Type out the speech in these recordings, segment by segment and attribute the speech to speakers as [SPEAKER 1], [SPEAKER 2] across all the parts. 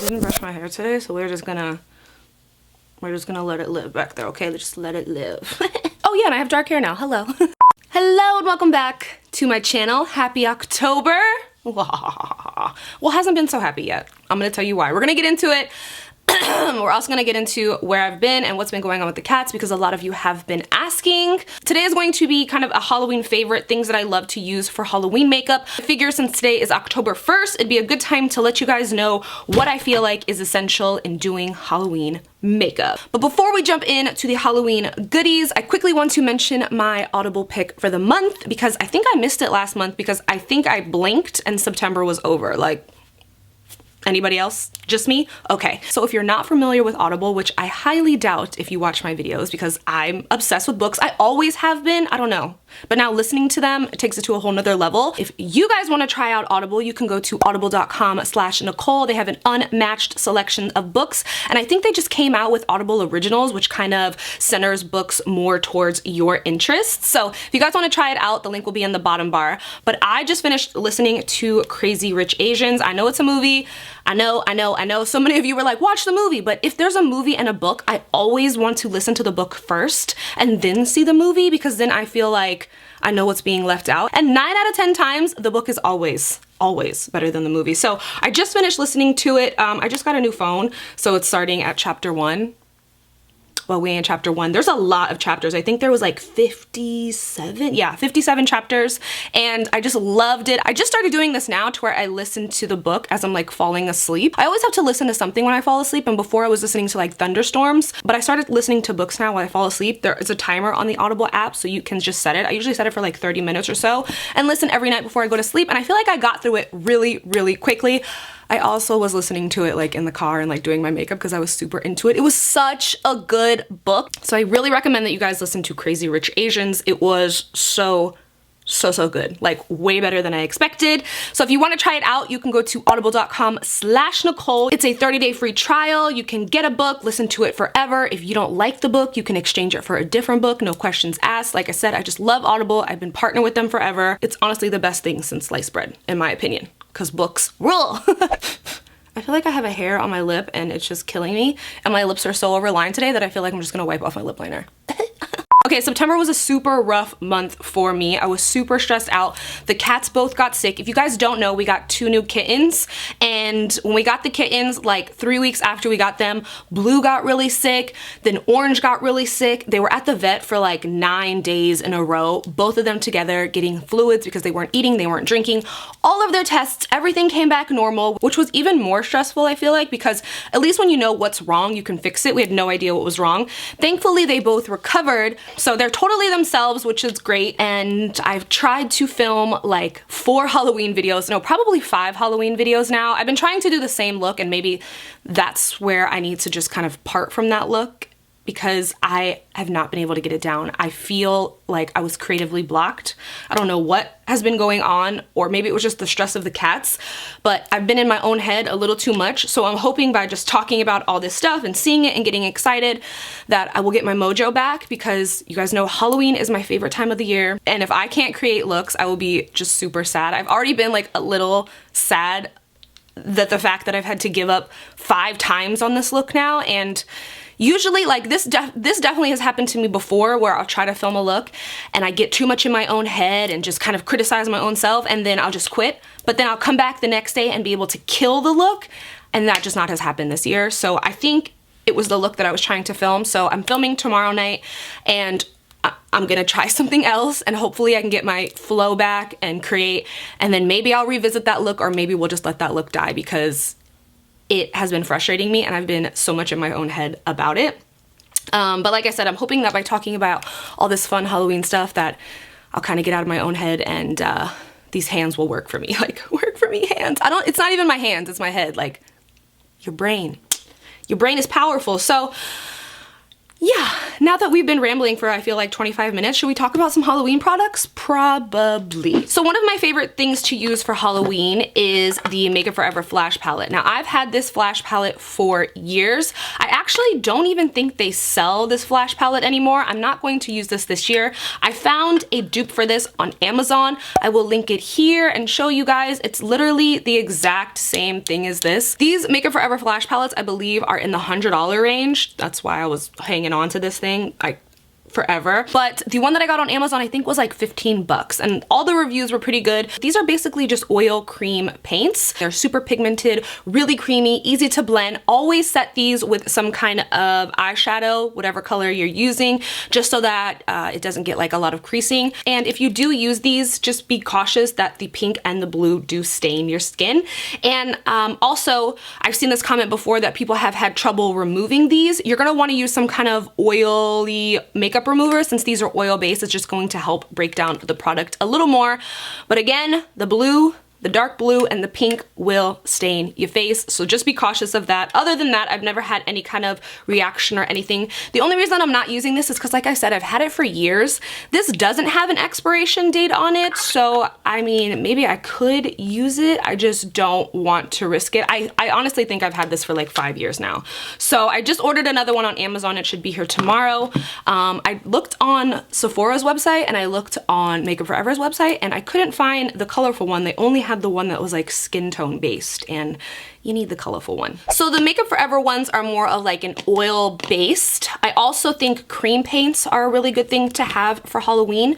[SPEAKER 1] didn't brush my hair today, so we're just gonna let it live back there, okay? Let's just let it live. Oh yeah, and I have dark hair now. Hello. Hello and welcome back to my channel. Happy October. Well, it hasn't been so happy yet. I'm gonna tell you why. We're gonna get into it. We're also gonna get into where I've been and what's been going on with the cats because a lot of you have been asking. Today is going to be kind of a Halloween favorite, things that I love to use for Halloween makeup. I figure since today is October 1st, it'd be a good time to let you guys know what I feel like is essential in doing Halloween makeup. But before we jump into the Halloween goodies, I quickly want to mention my Audible pick for the month because I think I missed it last month because I think I blinked and September was over. Like, anybody else? Just me? Okay. So if you're not familiar with Audible, which I highly doubt if you watch my videos because I'm obsessed with books. I always have been, I don't know. But now listening to them, it takes it to a whole nother level. If you guys want to try out Audible, you can go to audible.com/Nicole. They have an unmatched selection of books. And I think they just came out with Audible Originals, which kind of centers books more towards your interests. So if you guys want to try it out, the link will be in the bottom bar. But I just finished listening to Crazy Rich Asians. I know it's a movie. I know. So many of you were like, watch the movie. But if there's a movie and a book, I always want to listen to the book first and then see the movie because then I feel like I know what's being left out. And 9 out of 10 times, the book is always better than the movie. So I just finished listening to it. I just got a new phone, so it's starting at chapter 1. Well, we're in chapter 1. There's a lot of chapters. I think there was like 57. Yeah, 57 chapters. And I just loved it. I just started doing this now to where I listen to the book as I'm like falling asleep. I always have to listen to something when I fall asleep. And before I was listening to like thunderstorms, but I started listening to books now while I fall asleep. There is a timer on the Audible app, so you can just set it. I usually set it for like 30 minutes or so and listen every night before I go to sleep. And I feel like I got through it really, really quickly. I also was listening to it like in the car and like doing my makeup because I was super into it. It was such a good book. So I really recommend that you guys listen to Crazy Rich Asians. It was so good, like way better than I expected. So if you want to try it out, you can go to audible.com/Nicole. It's a 30-day free trial. You can get a book, listen to it forever. If you don't like the book, you can exchange it for a different book, no questions asked. Like I said, I just love Audible. I've been partnered with them forever. It's honestly the best thing since sliced bread, in my opinion, because books rule. I feel like I have a hair on my lip and it's just killing me. And my lips are so overlined today that I feel like I'm just gonna wipe off my lip liner. Okay, September was a super rough month for me. I was super stressed out. The cats both got sick. If you guys don't know, we got 2 new kittens. And when we got the kittens, like 3 weeks after we got them, Blue got really sick, then Orange got really sick. They were at the vet for like 9 days in a row, both of them together getting fluids because they weren't eating, they weren't drinking. All of their tests, everything came back normal, which was even more stressful, I feel like, because at least when you know what's wrong, you can fix it. We had no idea what was wrong. Thankfully, they both recovered. So they're totally themselves, which is great. And I've tried to film like 4 Halloween videos, no, probably 5 Halloween videos now. I've been trying to do the same look and maybe that's where I need to just kind of part from that look because I have not been able to get it down. I feel like I was creatively blocked. I don't know what has been going on, or maybe it was just the stress of the cats, but I've been in my own head a little too much. So I'm hoping by just talking about all this stuff and seeing it and getting excited that I will get my mojo back because you guys know Halloween is my favorite time of the year. And if I can't create looks, I will be just super sad. I've already been like a little sad that the fact that I've had to give up 5 times on this look now. And usually, like this definitely has happened to me before where I'll try to film a look and I get too much in my own head and just kind of criticize my own self and then I'll just quit. But then I'll come back the next day and be able to kill the look, and that just not has happened this year. So I think it was the look that I was trying to film. So I'm filming tomorrow night and I'm gonna try something else and hopefully I can get my flow back and create, and then maybe I'll revisit that look or maybe we'll just let that look die because it has been frustrating me and I've been so much in my own head about it. But like I said, I'm hoping that by talking about all this fun Halloween stuff that I'll kind of get out of my own head and these hands will work for me. Like, work for me, hands. It's not even my hands, it's my head. Like, your brain is powerful. So Yeah, now that we've been rambling for I feel like 25 minutes, should we talk about some Halloween products? Probably. So one of my favorite things to use for Halloween is the Make Up For Ever Flash Palette. Now I've had this Flash Palette for years. I actually don't even think they sell this Flash Palette anymore. I'm not going to use this year. I found a dupe for this on Amazon. I will link it here and show you guys. It's literally the exact same thing as this. These Make Up For Ever Flash Palettes, I believe, are in the $100 range. That's why I was hanging on to this thing forever. But the one that I got on Amazon I think was like 15 bucks and all the reviews were pretty good. These are basically just oil cream paints. They're super pigmented, really creamy, easy to blend. Always set these with some kind of eyeshadow, whatever color you're using, just so that it doesn't get like a lot of creasing. And if you do use these, just be cautious that the pink and the blue do stain your skin. And also, I've seen this comment before that people have had trouble removing these. You're gonna wanna use some kind of oily makeup remover. Since these are oil based, it's just going to help break down the product a little more. But again, the blue, the dark blue, and the pink will stain your face, so just be cautious of that. Other than that, I've never had any kind of reaction or anything. The only reason I'm not using this is because, like I said, I've had it for years. This doesn't have an expiration date on it, so I mean, maybe I could use it. I just don't want to risk it. I honestly think I've had this for like 5 years now. So I just ordered another one on Amazon. It should be here tomorrow. I looked on Sephora's website and I looked on Make Up For Ever's website and I couldn't find the colorful one. They only had the one that was like skin tone based, and you need the colorful one. So the Make Up For Ever ones are more of like an oil based. I also think cream paints are a really good thing to have for Halloween.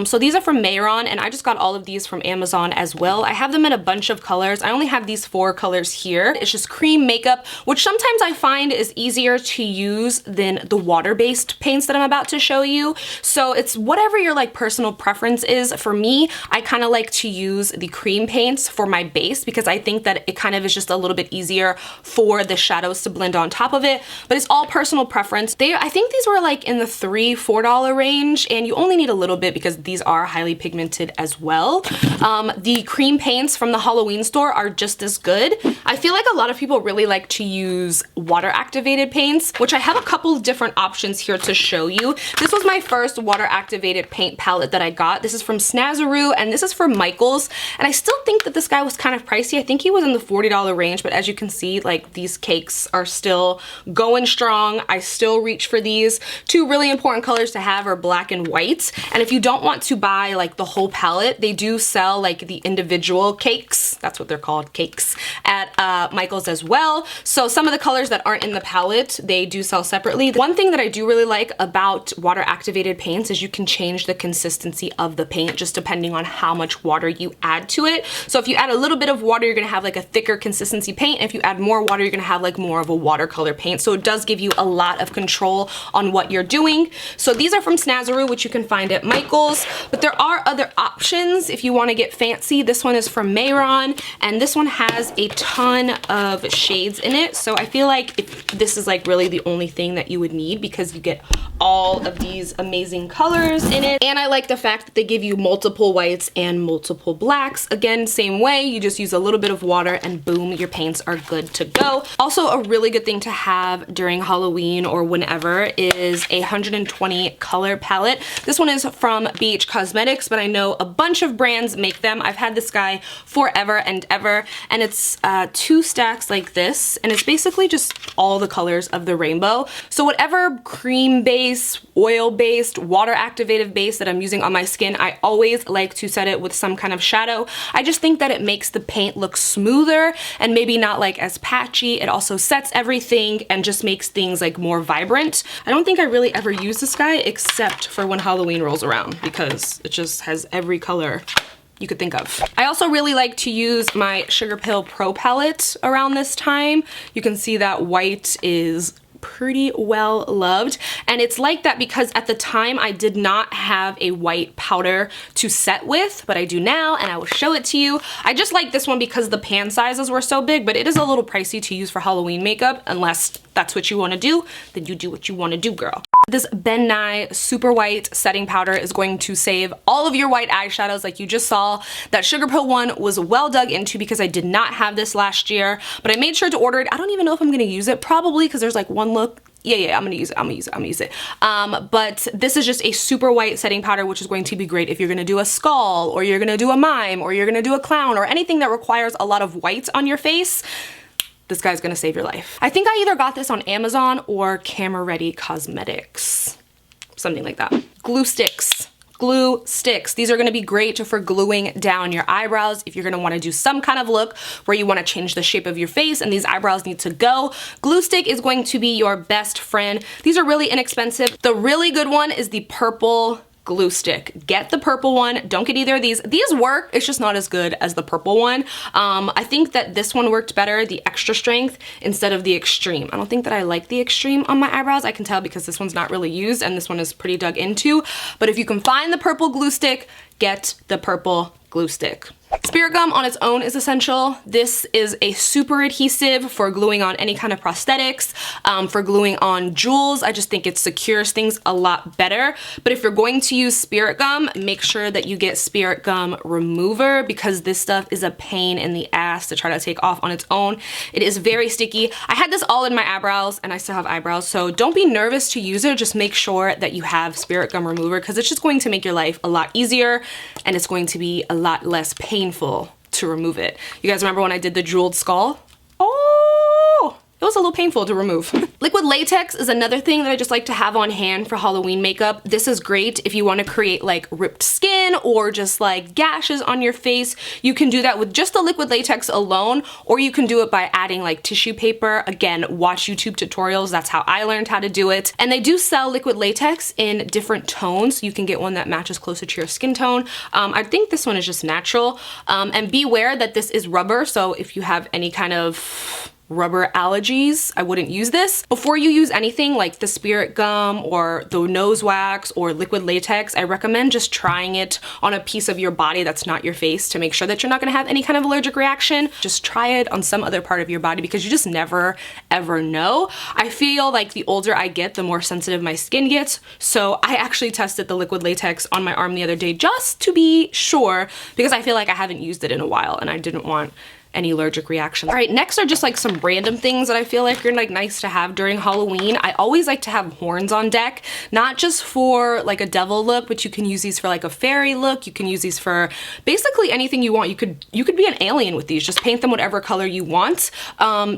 [SPEAKER 1] So these are from Mehren, and I just got all of these from Amazon as well. I have them in a bunch of colors. I only have these 4 colors here. It's just cream makeup, which sometimes I find is easier to use than the water-based paints that I'm about to show you. So it's whatever your like personal preference is. For me, I kind of like to use the cream paints for my base because I think that it kind of is just a little bit easier for the shadows to blend on top of it, but it's all personal preference. I think these were like in the $3–4 range, and you only need a little bit because these are highly pigmented as well. The cream paints from the Halloween store are just as good. I feel like a lot of people really like to use water activated paints, which I have a couple different options here to show you. This was my first water activated paint palette that I got. This is from Snazaroo and this is from Michaels, and I still think that this guy was kind of pricey. I think he was in the $40 range, but as you can see, like these cakes are still going strong. I still reach for these. 2 really important colors to have are black and white. And if you don't want to buy like the whole palette, they do sell like the individual cakes. That's what they're called, cakes, at Michaels as well. So some of the colors that aren't in the palette, they do sell separately. One thing that I do really like about water activated paints is you can change the consistency of the paint just depending on how much water you add to it. So if you add a little bit of water, you're gonna have like a thicker consistency paint. If you add more water, you're gonna have like more of a watercolor paint. So it does give you a lot of control on what you're doing. So these are from Snazaroo, which you can find at Michaels, but there are other options if you wanna get fancy. This one is from Mehren, and this one has a ton of shades in it. So I feel like this is like really the only thing that you would need because you get all of these amazing colors in it. And I like the fact that they give you multiple whites and multiple blacks. Again, same way, you just use a little bit of water and boom, your paints are good to go. Also, a really good thing to have during Halloween or whenever is a 120 color palette. This one is from BH Cosmetics, but I know a bunch of brands make them. I've had this guy forever and ever, and it's 2 stacks like this, and it's basically just all the colors of the rainbow. So whatever cream base, oil based, water activated base that I'm using on my skin, I always like to set it with some kind of shadow. I just think that it makes the paint look smoother and maybe not like as patchy. It also sets everything and just makes things like more vibrant. I don't think I really ever use this guy except for when Halloween rolls around because it just has every color you could think of. I also really like to use my Sugar Pill Pro palette around this time. You can see that white is pretty well loved, and it's like that because at the time I did not have a white powder to set with, but I do now, and I will show it to you. I just like this one because the pan sizes were so big, but it is a little pricey to use for Halloween makeup. Unless that's what you want to do, then you do what you want to do, girl. This Ben Nye Super White Setting Powder is going to save all of your white eyeshadows like you just saw. That Sugar Pill one was well dug into because I did not have this last year, but I made sure to order it. I don't even know if I'm going to use it, probably, because there's like one look Yeah, I'm gonna use it. But this is just a super white setting powder, which is going to be great if you're gonna do a skull, or you're gonna do a mime, or you're gonna do a clown, or anything that requires a lot of white on your face. This guy's gonna save your life. I think I either got this on Amazon or Camera Ready Cosmetics. Something like that. Glue sticks. Glue sticks. These are gonna be great for gluing down your eyebrows if you're gonna wanna do some kind of look where you wanna change the shape of your face and these eyebrows need to go. Glue stick is going to be your best friend. These are really inexpensive. The really good one is the purple glue stick. Get the purple one. Don't get either of these. These work, it's just not as good as the purple one. I think that this one worked better, the extra strength, instead of the extreme. I don't think that I like the extreme on my eyebrows. I can tell because this one's not really used and this one is pretty dug into. But if you can find the purple glue stick, get the purple glue stick. Spirit gum on its own is essential. This is a super adhesive for gluing on any kind of prosthetics, for gluing on jewels. I just think it secures things a lot better. But if you're going to use spirit gum, make sure that you get spirit gum remover because this stuff is a pain in the ass to try to take off on its own. It is very sticky. I had this all in my eyebrows and I still have eyebrows, so don't be nervous to use it. Just make sure that you have spirit gum remover because it's just going to make your life a lot easier and it's going to be a lot less painful to remove it. You guys remember when I did the jeweled skull? Oh, it was a little painful to remove. Liquid latex is another thing that I just like to have on hand for Halloween makeup. This is great if you want to create like ripped skin or just like gashes on your face. You can do that with just the liquid latex alone, or you can do it by adding like tissue paper. Again, watch YouTube tutorials. That's how I learned how to do it. And they do sell liquid latex in different tones. You can get one that matches closer to your skin tone. I think this one is just natural. And beware that this is rubber. So if you have any kind of rubber allergies, I wouldn't use this. Before you use anything like the spirit gum or the nose wax or liquid latex, I recommend just trying it on a piece of your body that's not your face to make sure that you're not gonna have any kind of allergic reaction. Just try it on some other part of your body because you just never ever know. I feel like the older I get, the more sensitive my skin gets. So I actually tested the liquid latex on my arm the other day just to be sure because I feel like I haven't used it in a while and I didn't want any allergic reactions. All right, next are just like some random things that I feel like are like nice to have during Halloween. I always like to have horns on deck, not just for like a devil look, but you can use these for like a fairy look. You can use these for basically anything you want. You could be an alien with these. Just paint them whatever color you want.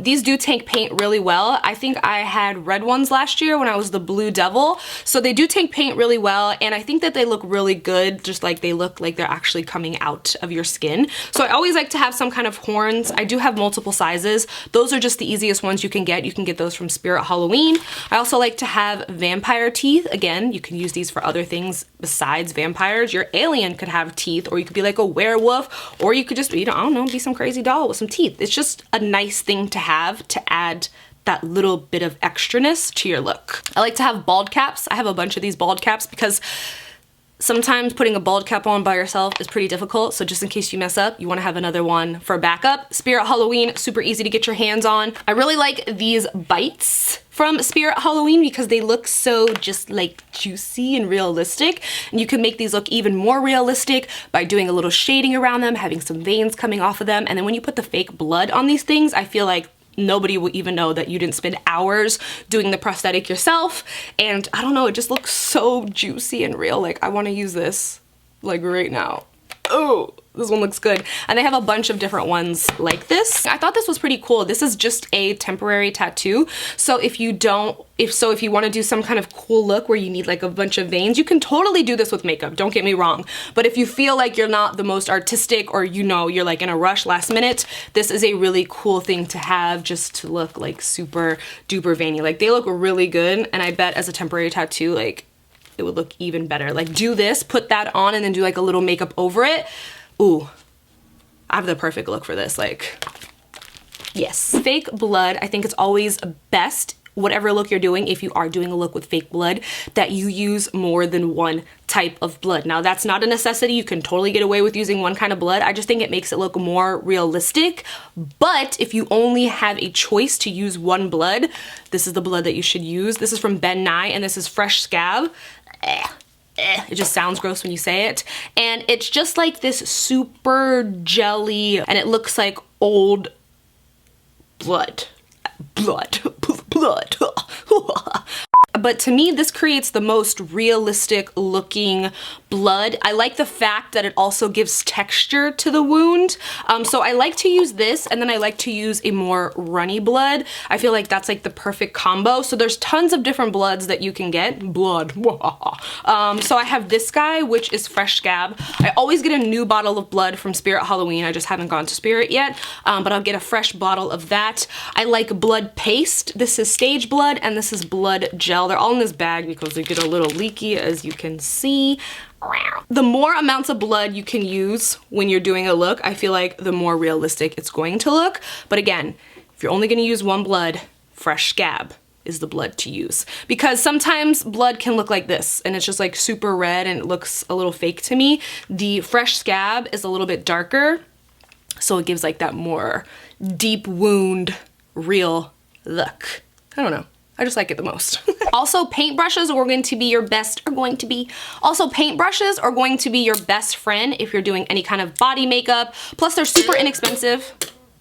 [SPEAKER 1] These do tank paint really well. I think I had red ones last year when I was the blue devil. So they do tank paint really well, and I think that they look really good, just like they look like they're actually coming out of your skin. So I always like to have some kind of horn. I do have multiple sizes. Those are just the easiest ones you can get. You can get those from Spirit Halloween. I also like to have vampire teeth. Again, you can use these for other things besides vampires. Your alien could have teeth, or you could be like a werewolf, or you could just, you know, I don't know, be some crazy doll with some teeth. It's just a nice thing to have to add that little bit of extraness to your look. I like to have bald caps. I have a bunch of these bald caps because sometimes putting a bald cap on by yourself is pretty difficult, so just in case you mess up, you want to have another one for backup. Spirit Halloween, super easy to get your hands on. I really like these bites from Spirit Halloween because they look so just like juicy and realistic, and you can make these look even more realistic by doing a little shading around them, having some veins coming off of them, and then when you put the fake blood on these things, I feel like nobody will even know that you didn't spend hours doing the prosthetic yourself. And I don't know, it just looks so juicy and real. Like I want to use this like right now. Oh, this one looks good. And they have a bunch of different ones like this. I thought this was pretty cool. This is just a temporary tattoo. So if you want to do some kind of cool look where you need like a bunch of veins, you can totally do this with makeup, don't get me wrong. But if you feel like you're not the most artistic, or you know, you're like in a rush last minute, this is a really cool thing to have just to look like super duper veiny. Like they look really good, and I bet as a temporary tattoo, like it would look even better. Like do this, put that on, and then do like a little makeup over it. Ooh, I have the perfect look for this, like, yes. Fake blood, I think it's always best, whatever look you're doing, if you are doing a look with fake blood, that you use more than one type of blood. Now that's not a necessity, you can totally get away with using one kind of blood. I just think it makes it look more realistic. But if you only have a choice to use one blood, this is the blood that you should use. This is from Ben Nye, and this is Fresh Scab. It just sounds gross when you say it. And it's just like this super jelly, and it looks like old blood. Blood. but to me this creates the most realistic looking blood. I like the fact that it also gives texture to the wound. So I like to use this, and then I like to use a more runny blood. I feel like that's like the perfect combo. So there's tons of different bloods that you can get. Blood. So I have this guy, which is fresh scab. I always get a new bottle of blood from Spirit Halloween. I just haven't gone to Spirit yet, but I'll get a fresh bottle of that. I like blood paste. This is stage blood, and this is blood gel. They're all in this bag because they get a little leaky, as you can see. The more amounts of blood you can use when you're doing a look, I feel like the more realistic it's going to look. But again, if you're only going to use one blood, fresh scab is the blood to use, because sometimes blood can look like this and it's just like super red and it looks a little fake to me. The fresh scab is a little bit darker, so it gives like that more deep wound, real look. I don't know. I just like it the most. Also, paintbrushes are going to be your best friend if you're doing any kind of body makeup. Plus, they're super inexpensive.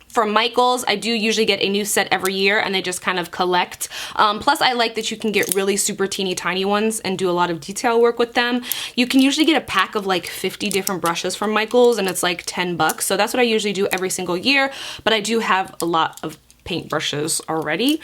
[SPEAKER 1] From Michaels, I do usually get a new set every year, and they just kind of collect. Plus, I like that you can get really super teeny tiny ones and do a lot of detail work with them. You can usually get a pack of like 50 different brushes from Michaels, and it's like 10 bucks. So that's what I usually do every single year, but I do have a lot of paintbrushes already,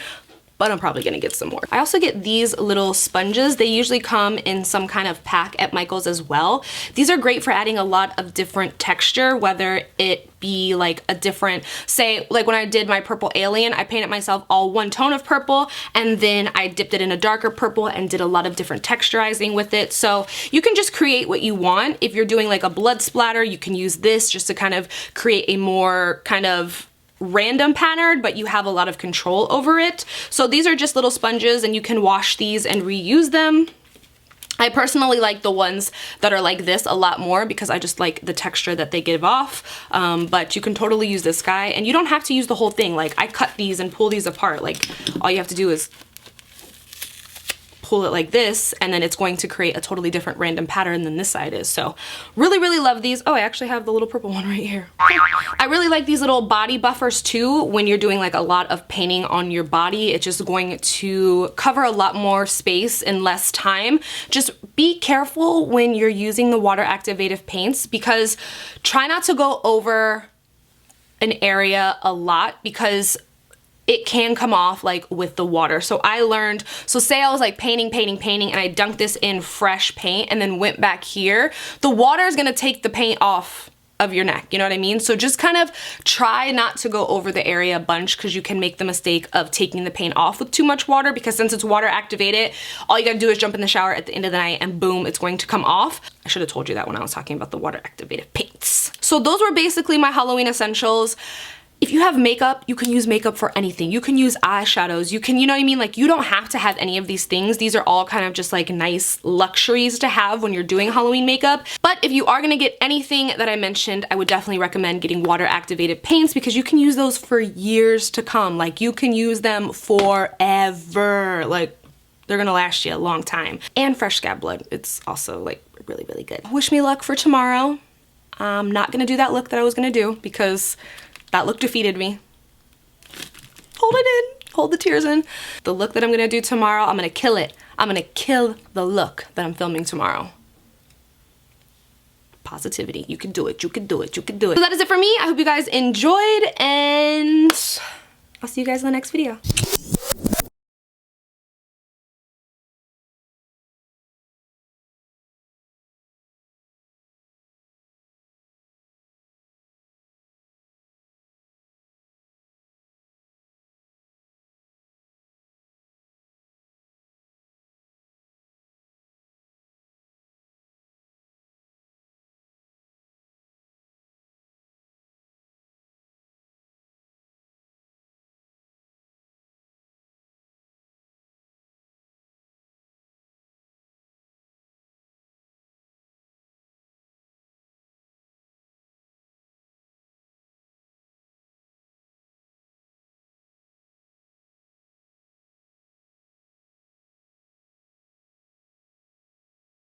[SPEAKER 1] but I'm probably gonna get some more. I also get these little sponges. They usually come in some kind of pack at Michaels as well. These are great for adding a lot of different texture, whether it be like a different, say like when I did my purple alien, I painted myself all one tone of purple, and then I dipped it in a darker purple and did a lot of different texturizing with it. So you can just create what you want. If you're doing like a blood splatter, you can use this just to kind of create a more kind of random pattern, but you have a lot of control over it. So these are just little sponges, and you can wash these and reuse them. I personally like the ones that are like this a lot more because I just like the texture that they give off, but you can totally use this guy, and you don't have to use the whole thing. Like, I cut these and pull these apart. Like, all you have to do is pull it like this, and then it's going to create a totally different random pattern than this side is. So really, really love these. Oh, I actually have the little purple one right here. I really like these little body buffers too. When you're doing like a lot of painting on your body, it's just going to cover a lot more space in less time. Just be careful when you're using the water activated paints, because try not to go over an area a lot, because it can come off like with the water. So I learned, so say I was like painting, and I dunked this in fresh paint and then went back here, the water is gonna take the paint off of your neck, you know what I mean? So just kind of try not to go over the area a bunch, because you can make the mistake of taking the paint off with too much water, because since it's water activated, all you gotta do is jump in the shower at the end of the night and boom, it's going to come off. I should have told you that when I was talking about the water activated paints. So those were basically my Halloween essentials. If you have makeup, you can use makeup for anything. You can use eyeshadows, you can, you know what I mean? Like, you don't have to have any of these things. These are all kind of just like nice luxuries to have when you're doing Halloween makeup. But if you are gonna get anything that I mentioned, I would definitely recommend getting water activated paints, because you can use those for years to come. Like, you can use them forever. Like, they're gonna last you a long time. And fresh scab blood, it's also like really, really good. Wish me luck for tomorrow. I'm not gonna do that look that I was gonna do, because that look defeated me. Hold it in, hold the tears in. The look that I'm gonna do tomorrow, I'm gonna kill it. I'm gonna kill the look that I'm filming tomorrow. Positivity, you can do it, you can do it, you can do it. So that is it for me. I hope you guys enjoyed, and I'll see you guys in the next video.